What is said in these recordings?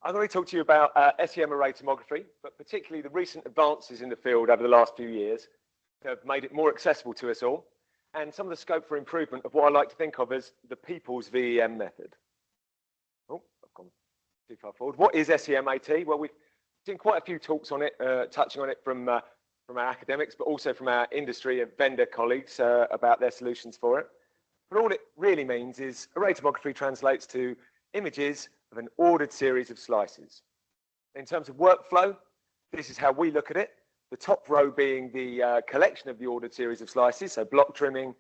I'm going to talk to you about SEM array tomography, but particularly the recent advances in the field over the last few years have made it more accessible to us all, and some of the scope for improvement of what I like to think of as the people's VEM method. Oh, I've gone too far forward. What is SEM-AT? Well, we've seen quite a few talks on it, touching on it from our academics, but also from our industry and vendor colleagues about their solutions for it. But all it really means is array tomography translates to images of an ordered series of slices. In terms of workflow, this is how we look at it. The top row being the collection of the ordered series of slices, so block trimming,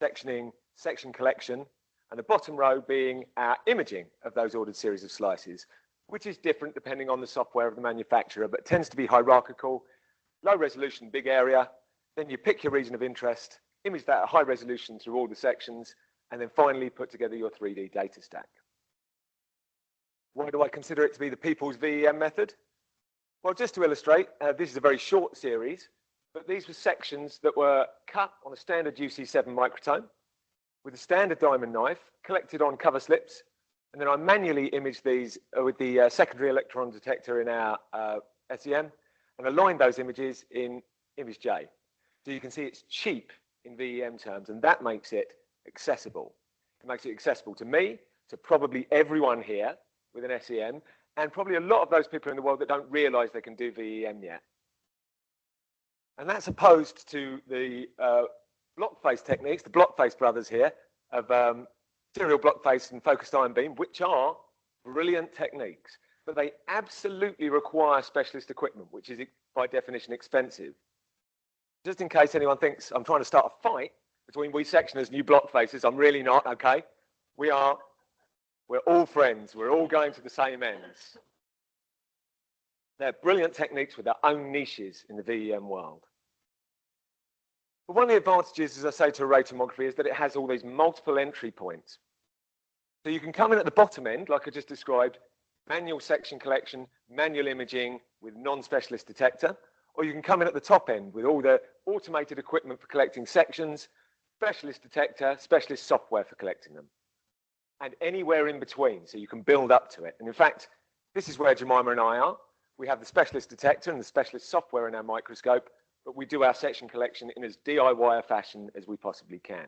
sectioning, section collection, and the bottom row being our imaging of those ordered series of slices, which is different depending on the software of the manufacturer, but tends to be hierarchical, low resolution, big area. Then you pick your region of interest, image that at high resolution through all the sections, and then finally put together your 3D data stack. Why do I consider it to be the people's VEM method? Well, just to illustrate, this is a very short series, but these were sections that were cut on a standard UC7 microtome with a standard diamond knife, collected on cover slips, and then I manually imaged these with the secondary electron detector in our SEM and aligned those images in image J. So you can see it's cheap in VEM terms, and that makes it accessible. It makes it accessible to me, to probably everyone here with an SEM, and probably a lot of those people in the world that don't realize they can do VEM yet. And that's opposed to the block face techniques, the block face brothers here, of serial block face and focused ion beam, which are brilliant techniques, but they absolutely require specialist equipment, which is by definition expensive. Just in case anyone thinks I'm trying to start a fight between we sectioners and you block faces, I'm really not, okay? We're all friends. We're all going to the same ends. They're brilliant techniques with their own niches in the VEM world. But one of the advantages, as I say, to array tomography is that it has all these multiple entry points. So you can come in at the bottom end, like I just described, manual section collection, manual imaging with non-specialist detector, or you can come in at the top end with all the automated equipment for collecting sections, specialist detector, specialist software for collecting them, and anywhere in between, so you can build up to it. And in fact, this is where Jemima and I are. We have the specialist detector and the specialist software in our microscope, but we do our section collection in as DIY a fashion as we possibly can.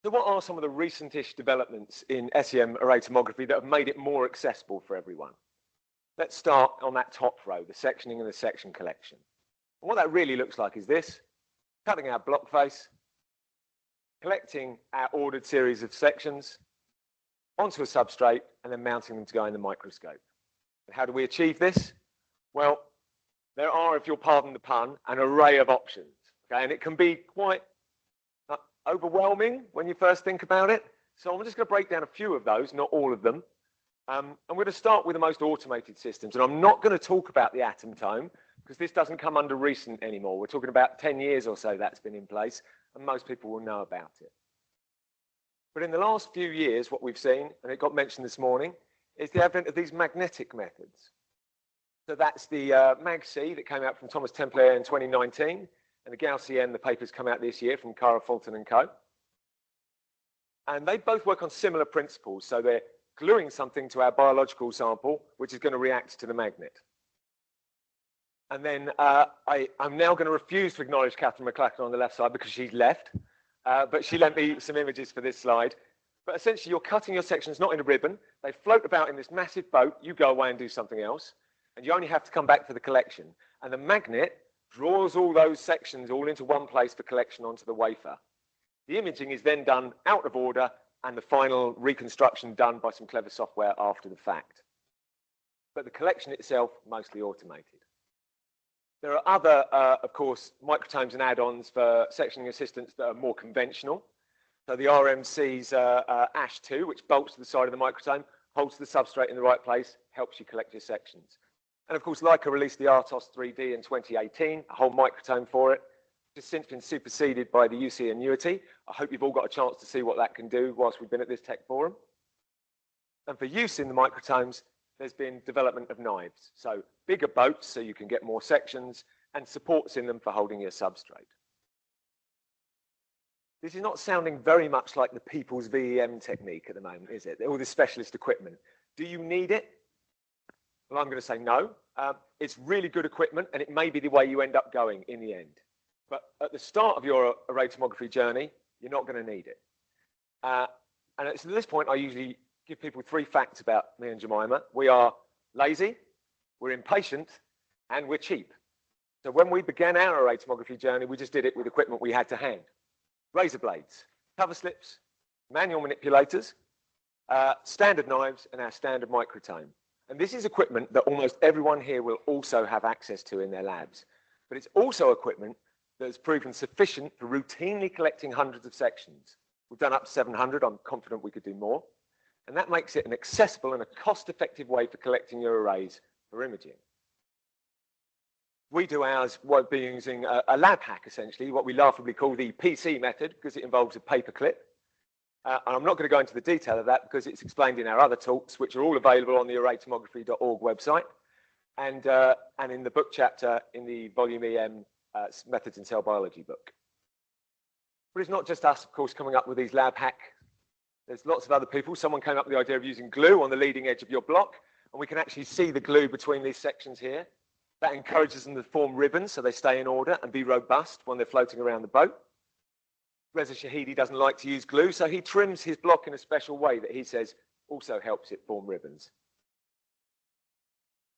So what are some of the recent-ish developments in SEM array tomography that have made it more accessible for everyone? Let's start on that top row, the sectioning and the section collection. And what that really looks like is this: cutting our block face, collecting our ordered series of sections onto a substrate, and then mounting them to go in the microscope. And how do we achieve this? Well, there are, if you'll pardon the pun, an array of options. Okay? And it can be quite overwhelming when you first think about it. So I'm just going to break down a few of those, not all of them. I'm going to start with the most automated systems. And I'm not going to talk about the atom tome, because this doesn't come under recent anymore. We're talking about 10 years or so that's been in place, and most people will know about it. But in the last few years, what we've seen, and it got mentioned this morning, is the advent of these magnetic methods. So that's the MagC that came out from Thomas Templier in 2019, and the Gaussian, the papers come out this year from Cara Fulton and co. And they both work on similar principles. So they're gluing something to our biological sample, which is going to react to the magnet. And then I'm now going to refuse to acknowledge Catherine McLachlan on the left side because she's left, but she lent me some images for this slide. But essentially, you're cutting your sections not in a ribbon. They float about in this massive boat. You go away and do something else, and you only have to come back for the collection. And the magnet draws all those sections all into one place for collection onto the wafer. The imaging is then done out of order, and the final reconstruction done by some clever software after the fact. But the collection itself, mostly automated. There are other, of course, microtomes and add-ons for sectioning assistance that are more conventional. So the RMC's ASH2, which bolts to the side of the microtome, holds the substrate in the right place, helps you collect your sections. And of course, Leica released the RTOS 3D in 2018, a whole microtome for it. It's since been superseded by the UC Annuity. I hope you've all got a chance to see what that can do whilst we've been at this tech forum. And for use in the microtomes, there's been development of knives. So bigger boats so you can get more sections, and supports in them for holding your substrate. This is not sounding very much like the people's VEM technique at the moment, is it? All this specialist equipment. Do you need it? Well, I'm going to say no. It's really good equipment, and it may be the way you end up going in the end. But at the start of your array tomography journey, you're not going to need it. And at this point, I usually give people 3 facts about me and Jemima. We are lazy, we're impatient, and we're cheap. So when we began our array tomography journey, we just did it with equipment we had to hand. Razor blades, cover slips, manual manipulators, standard knives, and our standard microtome. And this is equipment that almost everyone here will also have access to in their labs. But it's also equipment that has proven sufficient for routinely collecting hundreds of sections. We've done up to 700. I'm confident we could do more. And that makes it an accessible and a cost-effective way for collecting your arrays for imaging. We do ours by using a lab hack, essentially, what we laughably call the PC method, because it involves a paper clip. And I'm not going to go into the detail of that because it's explained in our other talks, which are all available on the arraytomography.org website and in the book chapter in the Volume EM Methods in Cell Biology book. But it's not just us, of course, coming up with these lab hacks. There's lots of other people. Someone came up with the idea of using glue on the leading edge of your block, and we can actually see the glue between these sections here. That encourages them to form ribbons so they stay in order and be robust when they're floating around the boat. Reza Shahidi doesn't like to use glue, so he trims his block in a special way that he says also helps it form ribbons.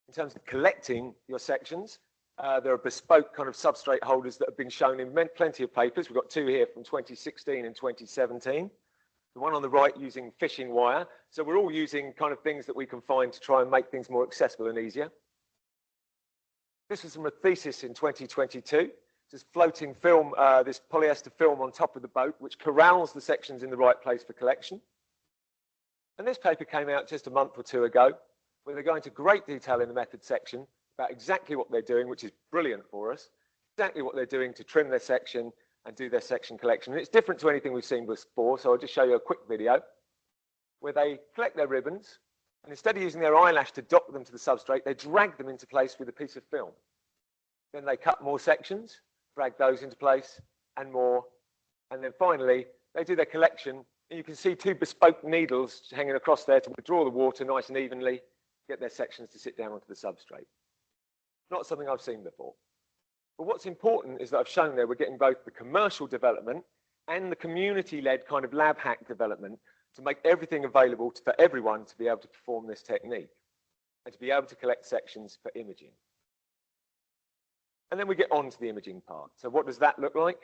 In terms of collecting your sections, there are bespoke kind of substrate holders that have been shown in plenty of papers. We've got 2 here from 2016 and 2017. The one on the right using fishing wire. So we're all using kind of things that we can find to try and make things more accessible and easier. This was from a thesis in 2022. This floating film, this polyester film on top of the boat, which corrals the sections in the right place for collection. And this paper came out just a month or 2 ago, where they go into great detail in the method section about exactly what they're doing, which is brilliant for us, exactly what they're doing to trim their section and do their section collection. And it's different to anything we've seen before, so I'll just show you a quick video where they collect their ribbons, and instead of using their eyelash to dock them to the substrate, they drag them into place with a piece of film. Then they cut more sections, drag those into place, and more. And then finally, they do their collection, and you can see 2 bespoke needles hanging across there to withdraw the water nice and evenly, get their sections to sit down onto the substrate. Not something I've seen before. But what's important is that I've shown there we're getting both the commercial development and the community-led kind of lab hack development to make everything available for everyone to be able to perform this technique and to be able to collect sections for imaging. And then we get on to the imaging part. So what does that look like?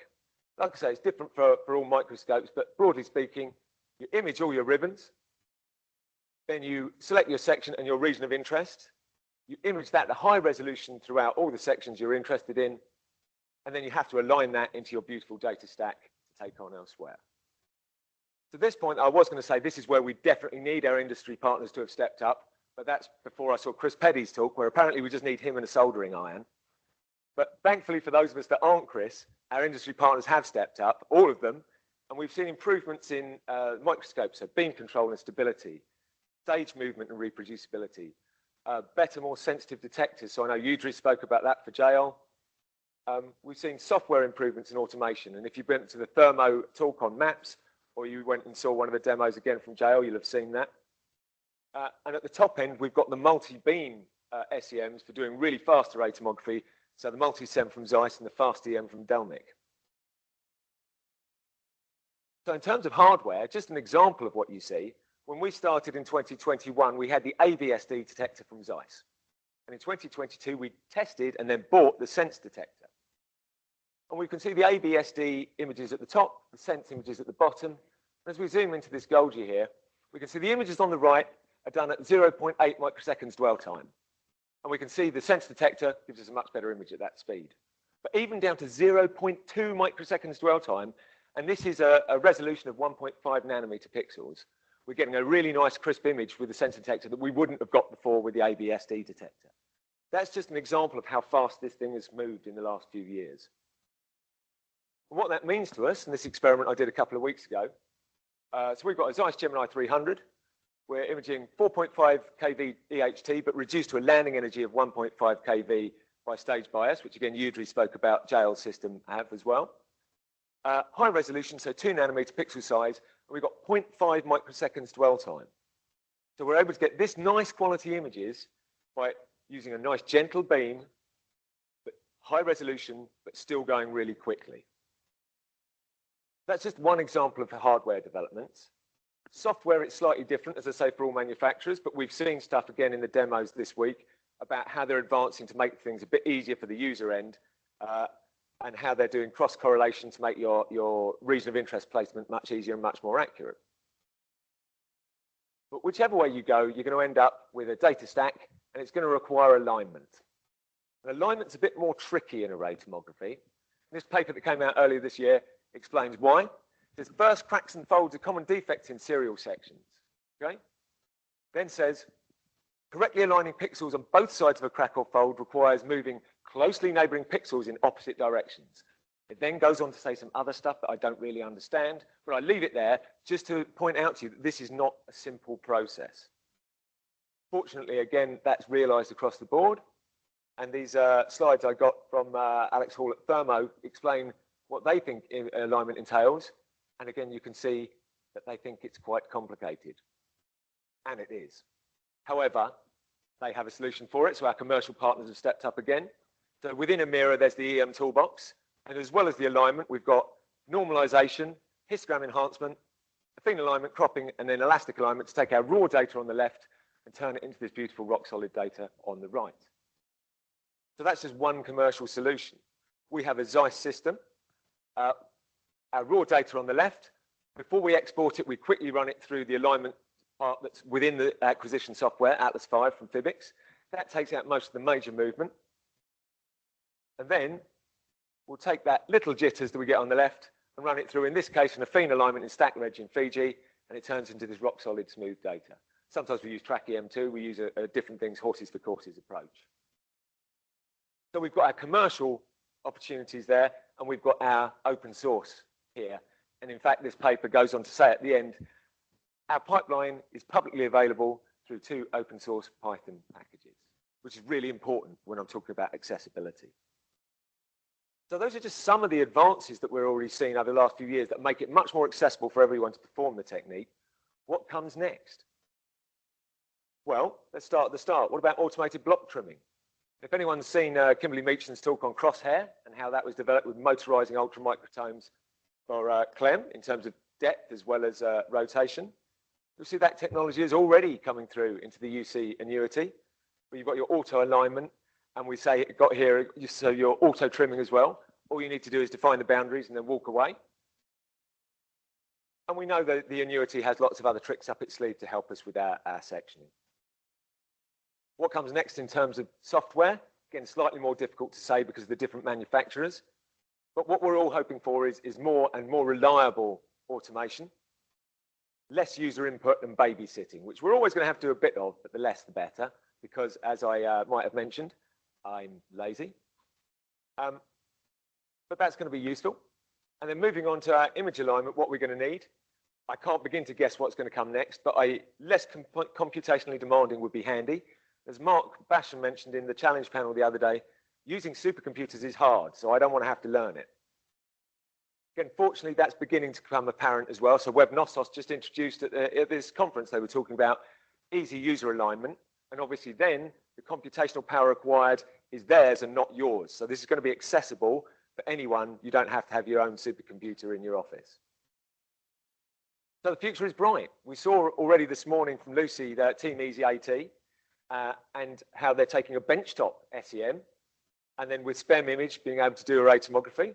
Like I say, it's different for all microscopes, but broadly speaking, you image all your ribbons, then you select your section and your region of interest, you image that at high resolution throughout all the sections you're interested in, and then you have to align that into your beautiful data stack to take on elsewhere. To this point, I was going to say this is where we definitely need our industry partners to have stepped up, but that's before I saw Chris Peddy's talk, where apparently we just need him and a soldering iron. But thankfully for those of us that aren't Chris, our industry partners have stepped up, all of them, and we've seen improvements in microscopes, so beam control and stability, stage movement and reproducibility, better, more sensitive detectors. So I know Udry spoke about that for JL. We've seen software improvements in automation, and if you've been to the Thermo talk on maps, or you went and saw one of the demos again from JL, you'll have seen that. And at the top end, we've got the multi-beam SEMs for doing really fast array tomography. So the multi-SEM from Zeiss and the fast EM from Delmic. So in terms of hardware, just an example of what you see, when we started in 2021, we had the ABSD detector from Zeiss. And in 2022, we tested and then bought the Sense detector. And we can see the ABSD images at the top, the Sense images at the bottom. And as we zoom into this Golgi here, we can see the images on the right are done at 0.8 microseconds dwell time. And we can see the Sense detector gives us a much better image at that speed. But even down to 0.2 microseconds dwell time, and this is a resolution of 1.5 nanometer pixels, we're getting a really nice crisp image with the Sense detector that we wouldn't have got before with the ABSD detector. That's just an example of how fast this thing has moved in the last few years. And what that means to us, and this experiment I did a couple of weeks ago, so we've got a Zeiss Gemini 300. We're imaging 4.5 kV EHT, but reduced to a landing energy of 1.5 kV by stage bias, which again, Udry spoke about, JL's system have as well. High resolution, so 2 nanometer pixel size, and we've got 0.5 microseconds dwell time. So we're able to get this nice quality images by using a nice gentle beam, but high resolution, but still going really quickly. That's just one example of the hardware developments. Software, it's slightly different, as I say, for all manufacturers, but we've seen stuff again in the demos this week about how they're advancing to make things a bit easier for the user end, and how they're doing cross-correlation to make your region of interest placement much easier and much more accurate. But whichever way you go, you're going to end up with a data stack, and it's going to require alignment. And alignment's a bit more tricky in array tomography. This paper that came out earlier this year explains why. It says first, cracks and folds are common defects in serial sections. Okay? Then says, correctly aligning pixels on both sides of a crack or fold requires moving closely neighboring pixels in opposite directions. It then goes on to say some other stuff that I don't really understand, but I leave it there just to point out to you that this is not a simple process. Fortunately, again, that's realized across the board. And these slides I got from Alex Hall at Thermo explain what they think alignment entails. And again, you can see that they think it's quite complicated. And it is. However, they have a solution for it, so our commercial partners have stepped up again. So within Amira, there's the EM toolbox. And as well as the alignment, we've got normalization, histogram enhancement, affine alignment, cropping, and then elastic alignment to take our raw data on the left and turn it into this beautiful rock-solid data on the right. So that's just one commercial solution. We have a Zeiss system. Our raw data on the left. Before we export it, we quickly run it through the alignment part that's within the acquisition software, Atlas 5 from Physics. That takes out most of the major movement. And then we'll take that little jitters that we get on the left and run it through, in this case, an affine alignment in StackReg in Fiji, and it turns into this rock-solid smooth data. Sometimes we use TrackEM2, we use a different things, horses for courses approach. So we've got our commercial opportunities there, and we've got our open source here. And in fact, this paper goes on to say at the end, our pipeline is publicly available through 2 open source Python packages, which is really important when I'm talking about accessibility. So those are just some of the advances that we're already seeing over the last few years that make it much more accessible for everyone to perform the technique. What comes next? Well, let's start at the start. What about automated block trimming? If anyone's seen Kimberly Meacham's talk on crosshair and how that was developed with motorizing ultramicrotomes for Clem in terms of depth as well as rotation, you'll see that technology is already coming through into the UC annuity, where you've got your auto alignment, and we say it got here, so your auto trimming as well. All you need to do is define the boundaries and then walk away. And we know that the annuity has lots of other tricks up its sleeve to help us with our sectioning. What comes next in terms of software? Again, slightly more difficult to say because of the different manufacturers. But what we're all hoping for is more and more reliable automation, less user input and babysitting, which we're always going to have to do a bit of, but the less the better, because as I might have mentioned, I'm lazy. But that's going to be useful. And then moving on to our image alignment, what we're going to need. I can't begin to guess what's going to come next, but less computationally demanding would be handy. As Mark Basham mentioned in the challenge panel the other day, using supercomputers is hard, so I don't want to have to learn it. Again, fortunately, that's beginning to become apparent as well. So WebNosos just introduced at this conference, they were talking about easy user alignment. And obviously then, the computational power required is theirs and not yours. So this is going to be accessible for anyone. You don't have to have your own supercomputer in your office. So the future is bright. We saw already this morning from Lucy that Team Easy AT and how they're taking a benchtop SEM and then with SPEM image being able to do array tomography.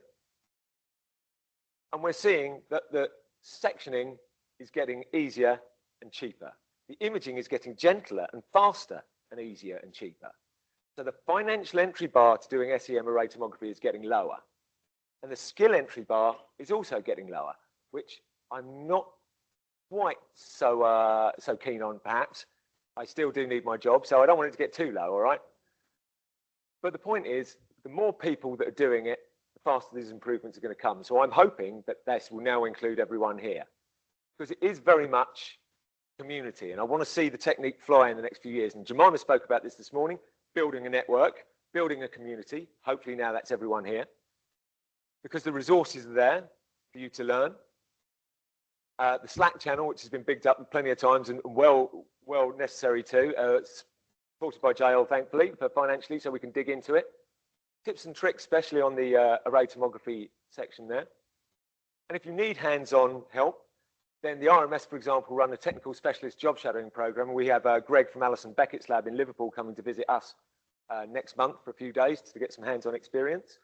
And we're seeing that the sectioning is getting easier and cheaper. The imaging is getting gentler and faster and easier and cheaper. So the financial entry bar to doing SEM array tomography is getting lower. And the skill entry bar is also getting lower, which I'm not quite so keen on, perhaps. I still do need my job, so I don't want it to get too low, all right? But the point is, the more people that are doing it, the faster these improvements are going to come. So I'm hoping that this will now include everyone here, because it is very much community, and I want to see the technique fly in the next few years. And Jemima spoke about this morning, building a network, building a community. Hopefully now that's everyone here, because the resources are there for you to learn. The Slack channel, which has been bigged up plenty of times and well necessary too. It's supported by JL, thankfully, financially, so we can dig into it. Tips and tricks, especially on the array tomography section there. And if you need hands-on help, then the RMS, for example, run a technical specialist job shadowing program. We have Greg from Alison Beckett's lab in Liverpool coming to visit us next month for a few days to get some hands-on experience.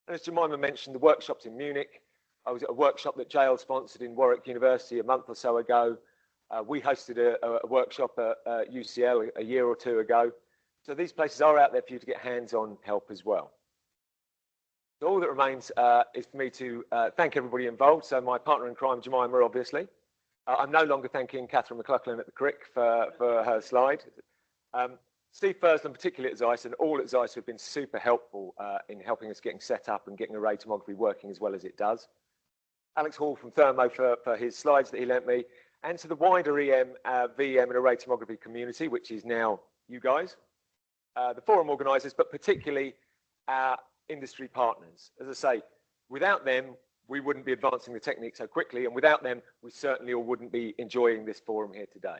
And as Jemima mentioned, the workshops in Munich. I was at a workshop that JL sponsored in Warwick University a month or so ago. We hosted a workshop at UCL a year or two ago. So these places are out there for you to get hands-on help as well. So all that remains is for me to thank everybody involved. So my partner in crime, Jemima, obviously. I'm no longer thanking Catherine McLaughlin at the Crick for her slide. Steve Fursland, particularly at Zeiss, and all at Zeiss have been super helpful in helping us getting set up and getting array tomography working as well as it does. Alex Hall from Thermo for his slides that he lent me, and to the wider EM, VM and array tomography community, which is now you guys, the forum organisers, but particularly our industry partners. As I say, without them, we wouldn't be advancing the technique so quickly, and without them, we certainly all wouldn't be enjoying this forum here today.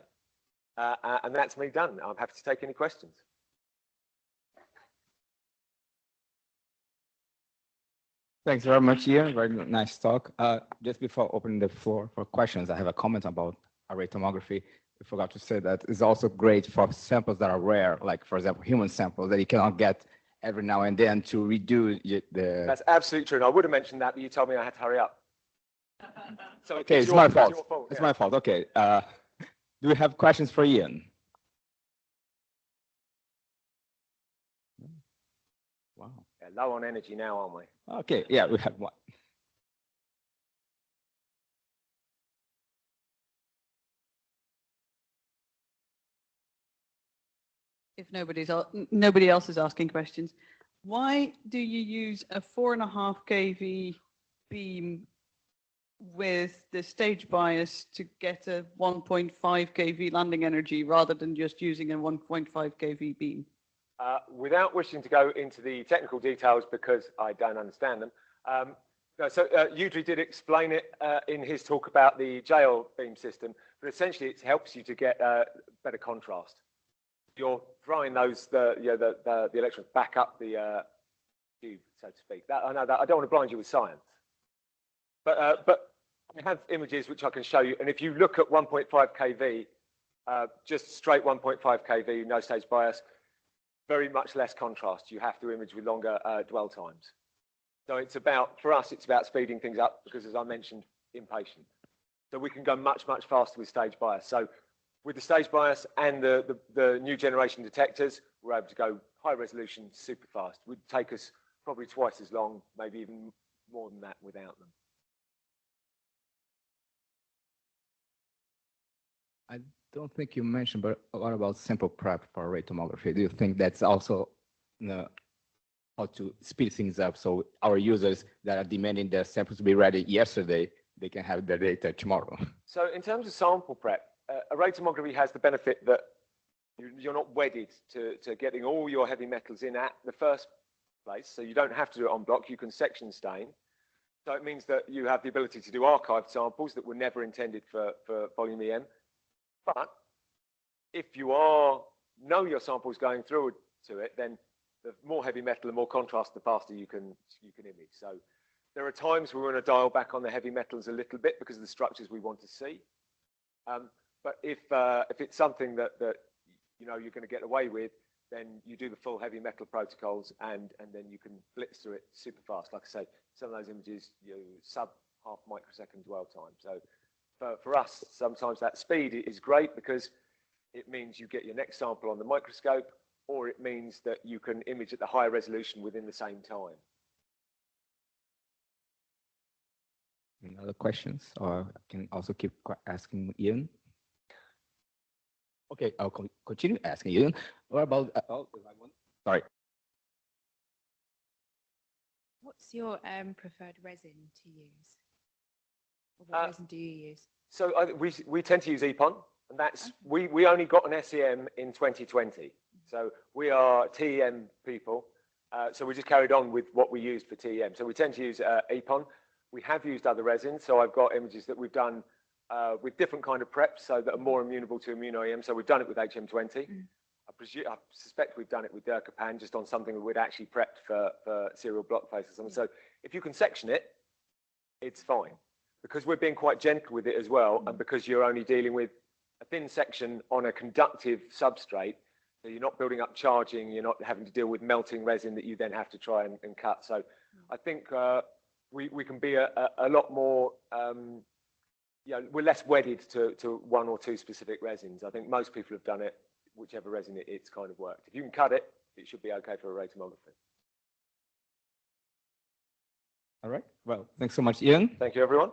And that's me done. I'm happy to take any questions. Thanks very much, Ian. Very nice talk. Just before opening the floor for questions, I have a comment about array tomography. I forgot to say that it's also great for samples that are rare, like, for example, human samples that you cannot get every now and then to redo the... That's absolutely true. And I would have mentioned that, but you told me I had to hurry up. So okay, it's my fault. It's my fault. Okay. Do we have questions for Ian? Wow. Yeah, low on energy now, aren't we? Okay, yeah, we have one. If nobody else is asking questions, why do you use a 4.5 kV beam with the stage bias to get a 1.5 kV landing energy rather than just using a 1.5 kV beam? Without wishing to go into the technical details because I don't understand them, Yudri did explain it in his talk about the JL beam system, but essentially it helps you to get better contrast. You're throwing the electrons back up the tube, so to speak. I know that I don't want to blind you with science, but I have images which I can show you, and if you look at 1.5 kV, just straight 1.5 kV, no stage bias, very much less contrast. You have to image with longer dwell times. So it's about, for us, it's about speeding things up because, as I mentioned, impatient. So we can go much, much faster with stage bias. So with the stage bias and the new generation detectors, we're able to go high resolution, super fast. It would take us probably twice as long, maybe even more than that without them. I don't think you mentioned, but what about sample prep for array tomography? Do you think that's also how to speed things up so our users that are demanding their samples to be ready yesterday, they can have their data tomorrow? So in terms of sample prep, array tomography has the benefit that you're not wedded to getting all your heavy metals in at the first place, so you don't have to do it en bloc. You can section stain. So it means that you have the ability to do archived samples that were never intended for volume EM. But if you know your samples going through to it, then the more heavy metal and more contrast, the faster you can image. So there are times we want to dial back on the heavy metals a little bit because of the structures we want to see. But if it's something that you know you're going to get away with, then you do the full heavy metal protocols and then you can blitz through it super fast. Like I say, some of those images sub half microsecond dwell time. So for us, sometimes that speed is great because it means you get your next sample on the microscope, or it means that you can image at the higher resolution within the same time. Any other questions? Or I can also keep asking Ian. Okay, I'll continue asking Ian. What about, sorry. What's your preferred resin to use? Or what resin do you use? So we tend to use EPON, and that's, we only got an SEM in 2020. So we are TEM people. So we just carried on with what we used for TEM. So we tend to use EPON. We have used other resins. So I've got images that we've done with different kind of preps so that are more amenable to immuno-EM. So we've done it with HM20. I suspect we've done it with Durkapan just on something that we'd actually prepped for serial block face or something. So if you can section it, it's fine, because we're being quite gentle with it as well, and because you're only dealing with a thin section on a conductive substrate, so you're not building up charging, you're not having to deal with melting resin that you then have to try and cut. So I think we can be a lot more, we're less wedded to one or two specific resins. I think most people have done it, whichever resin it's kind of worked. If you can cut it, it should be okay for array tomography. All right. Well, thanks so much, Ian. Thank you, everyone.